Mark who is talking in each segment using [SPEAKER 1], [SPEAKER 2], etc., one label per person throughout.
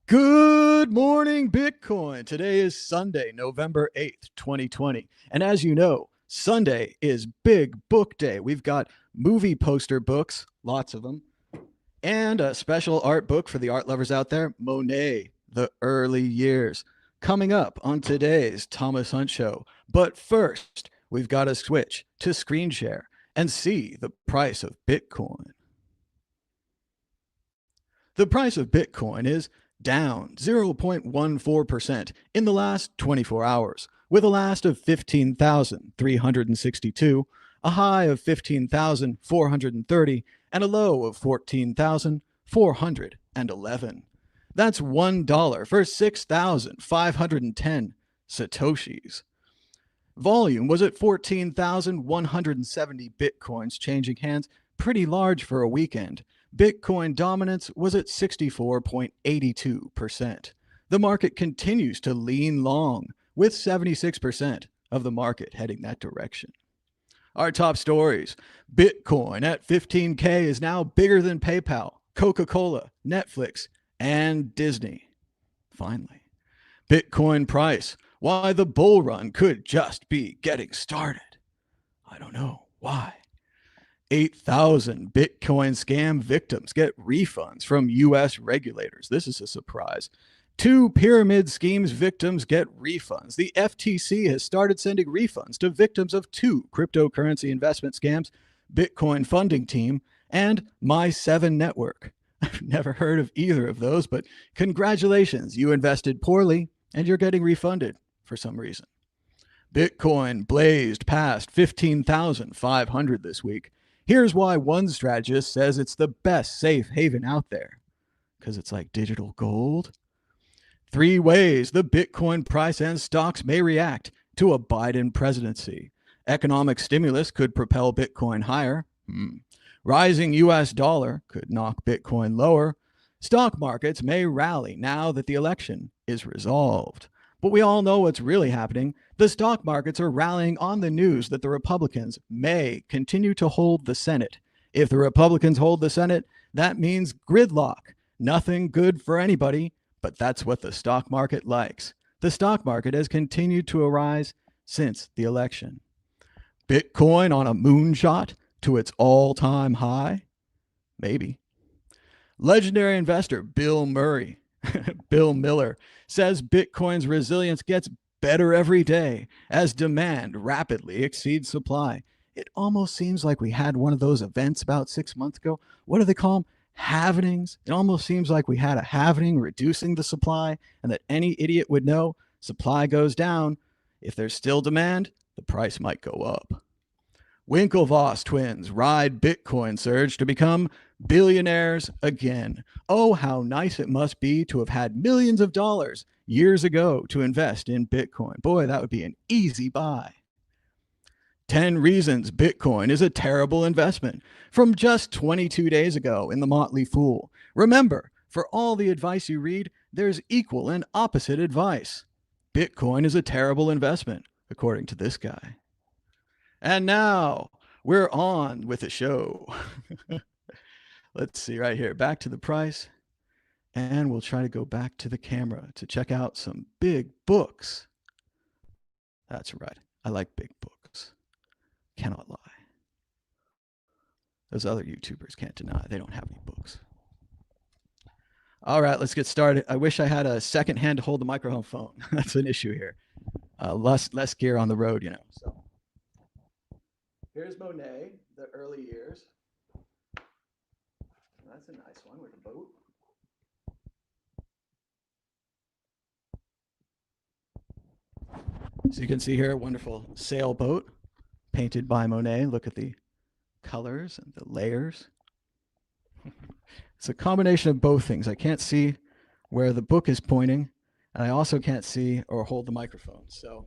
[SPEAKER 1] Good morning, Bitcoin. Today is Sunday, November 8th, 2020. And as you know, Sunday is Big Book Day. We've got movie poster books, lots of them, and a special art book for the art lovers out there, Monet, The Early Years, coming up on today's Thomas Hunt Show. But first, we've got to switch to screen share and see the price of Bitcoin. The price of Bitcoin is down 0.14% in the last 24 hours, with a last of 15,362, a high of 15,430, and a low of 14,411. That's $1 for 6,510 Satoshis. Volume was at 14,170 Bitcoins changing hands, pretty large for a weekend. Bitcoin dominance was at 64.82%. The market continues to lean long, with 76% of the market heading that direction. Our top stories. Bitcoin at 15K is now bigger than PayPal, Coca-Cola, Netflix, and Disney. Finally. Bitcoin price. Why the bull run could just be getting started. I don't know why. 8,000 Bitcoin scam victims get refunds from U.S. regulators. This is a surprise. 2 pyramid schemes victims get refunds. The FTC has started sending refunds to victims of 2 cryptocurrency investment scams, Bitcoin Funding Team and My7 Network. I've never heard of either of those, but congratulations, you invested poorly and you're getting refunded for some reason. Bitcoin blazed past 15,500 this week. Here's why one strategist says it's the best safe haven out there. Because it's like digital gold. 3 ways the Bitcoin price and stocks may react to a Biden presidency. Economic stimulus could propel Bitcoin higher. Rising US dollar could knock Bitcoin lower. Stock markets may rally now that the election is resolved. But we all know what's really happening. The stock markets are rallying on the news that the Republicans may continue to hold the Senate. If the Republicans hold the Senate, that means gridlock. Nothing good for anybody, but that's what the stock market likes. The stock market has continued to rise since the election. Bitcoin on a moonshot to its all-time high? Maybe. Legendary investor Bill Miller, says Bitcoin's resilience gets better every day as demand rapidly exceeds supply. It almost seems like we had one of those events about 6 months ago. What do they call them? Halvenings. It almost seems like we had a halvening reducing the supply, and that any idiot would know supply goes down. If there's still demand, the price might go up. Winklevoss twins ride Bitcoin surge to become billionaires again. Oh, how nice it must be to have had millions of dollars years ago to invest in Bitcoin. Boy, that would be an easy buy. 10 reasons Bitcoin is a terrible investment from just 22 days ago in The Motley Fool. Remember, for all the advice you read, there's equal and opposite advice. Bitcoin is a terrible investment, according to this guy. And now we're on with the show. Let's see right here. Back to the price. And we'll try to go back to the camera to check out some big books. That's right. I like big books. Cannot lie. Those other YouTubers can't deny they don't have any books. All right, let's get started. I wish I had a second hand to hold the microphone. That's an issue here. Less gear on the road, you know. So. Here's Monet, The Early Years. That's a nice one with a boat. So you can see here a wonderful sailboat painted by Monet. Look at the colors and the layers. It's a combination of both things. I can't see where the book is pointing, and I also can't see or hold the microphone. So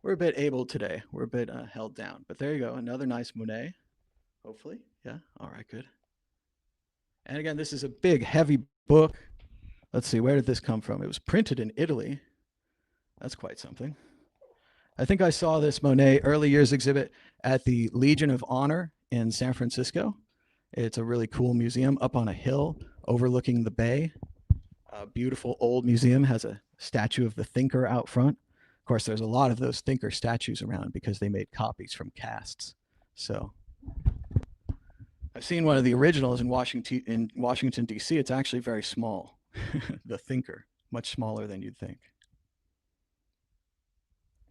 [SPEAKER 1] we're a bit able today. We're a bit held down. But there you go. Another nice Monet, hopefully. Yeah. All right, good. And again, this is a big, heavy book. Let's see, where did this come from? It was printed in Italy. That's quite something. I think I saw this Monet Early Years exhibit at the Legion of Honor in San Francisco. It's a really cool museum up on a hill overlooking the bay. A beautiful old museum has a statue of the thinker out front. Of course, there's a lot of those thinker statues around because they made copies from casts. So I've seen one of the originals in Washington D.C. It's actually very small. The thinker, much smaller than you'd think.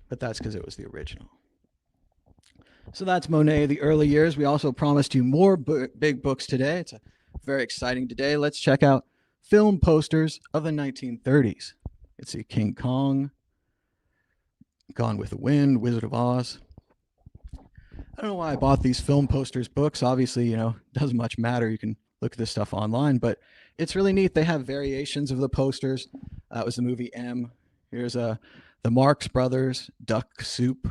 [SPEAKER 1] But that's because it was the original. So that's Monet, the early years. We also promised you more big books today. It's a very exciting today. Let's check out film posters of the 1930s. Let's see, King Kong, Gone with the Wind, Wizard of Oz. I don't know why I bought these film posters books. Obviously, doesn't much matter. You can look at this stuff online, but it's really neat. They have variations of the posters. That was the movie M. Here's the Marx Brothers, Duck Soup.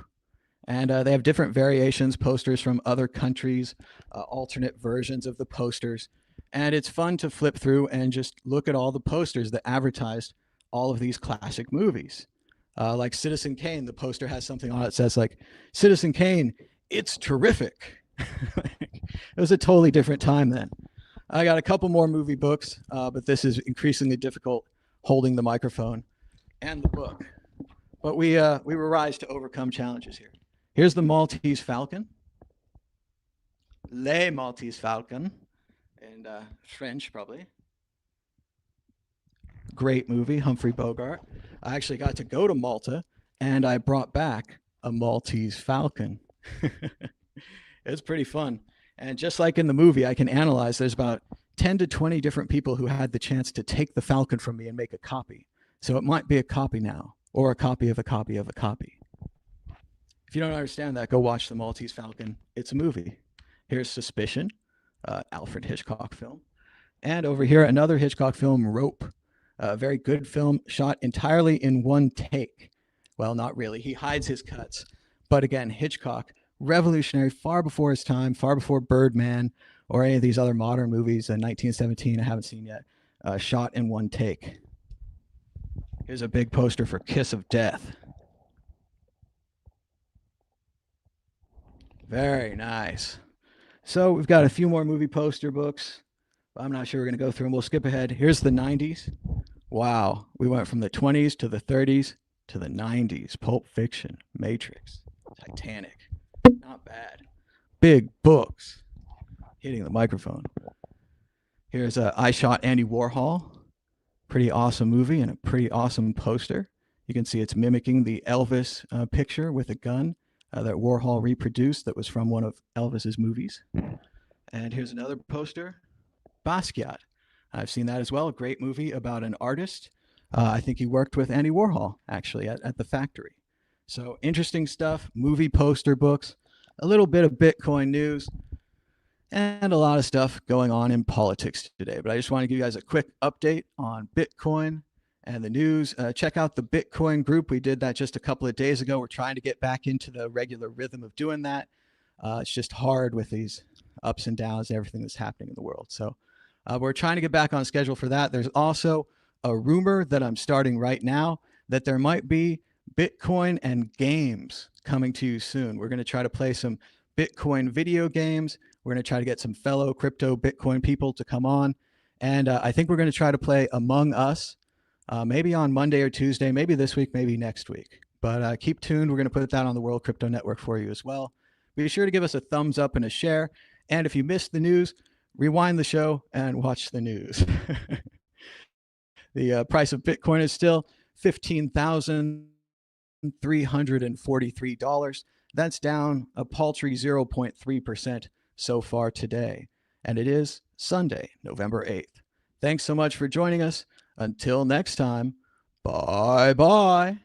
[SPEAKER 1] And they have different variations, posters from other countries, alternate versions of the posters. And it's fun to flip through and just look at all the posters that advertised all of these classic movies. Like Citizen Kane, the poster has something on it that says like, Citizen Kane, it's terrific. It was a totally different time then. I got a couple more movie books, but this is increasingly difficult holding the microphone and the book. But we rise to overcome challenges here. Here's the Maltese Falcon. Le Maltese Falcon, in French probably. Great movie, Humphrey Bogart. I actually got to go to Malta, and I brought back a Maltese Falcon. It's pretty fun. And just like in the movie, I can analyze, there's about 10 to 20 different people who had the chance to take the Falcon from me and make a copy. So it might be a copy now, or a copy of a copy of a copy. If you don't understand that, go watch The Maltese Falcon. It's a movie. Here's Suspicion, Alfred Hitchcock film. And over here, another Hitchcock film, Rope. A very good film, shot entirely in one take. Well, not really. He hides his cuts. But again, Hitchcock, revolutionary, far before his time, far before Birdman or any of these other modern movies. 1917, I haven't seen yet. Shot in one take. Here's a big poster for Kiss of Death. Very nice. So we've got a few more movie poster books. I'm not sure we're going to go through them. We'll skip ahead. Here's the 90s. Wow. We went from the 20s to the 30s to the 90s. Pulp Fiction, Matrix, Titanic. Not bad. Big books. Hitting the microphone. Here's I Shot Andy Warhol. Pretty awesome movie and a pretty awesome poster. You can see it's mimicking the Elvis picture with a gun that Warhol reproduced that was from one of Elvis's movies. And here's another poster, Basquiat. I've seen that as well. A great movie about an artist. I think he worked with Andy Warhol, actually, at the factory. So interesting stuff, movie poster books, a little bit of Bitcoin news, and a lot of stuff going on in politics today. But I just want to give you guys a quick update on Bitcoin and the news. Check out the Bitcoin group. We did that just a couple of days ago. We're trying to get back into the regular rhythm of doing that. It's just hard with these ups and downs and everything that's happening in the world. So we're trying to get back on schedule for that. There's also a rumor that I'm starting right now that there might be Bitcoin and games coming to you soon. We're going to try to play some Bitcoin video games. We're going to try to get some fellow crypto Bitcoin people to come on. And I think we're going to try to play Among Us, maybe on Monday or Tuesday, maybe this week, maybe next week. But keep tuned. We're going to put that on the World Crypto Network for you as well. Be sure to give us a thumbs up and a share. And if you missed the news, rewind the show and watch the news. The price of Bitcoin is still $15,343. That's down a paltry 0.3% so far today. And it is Sunday, November 8th. Thanks so much for joining us. Until next time, bye-bye.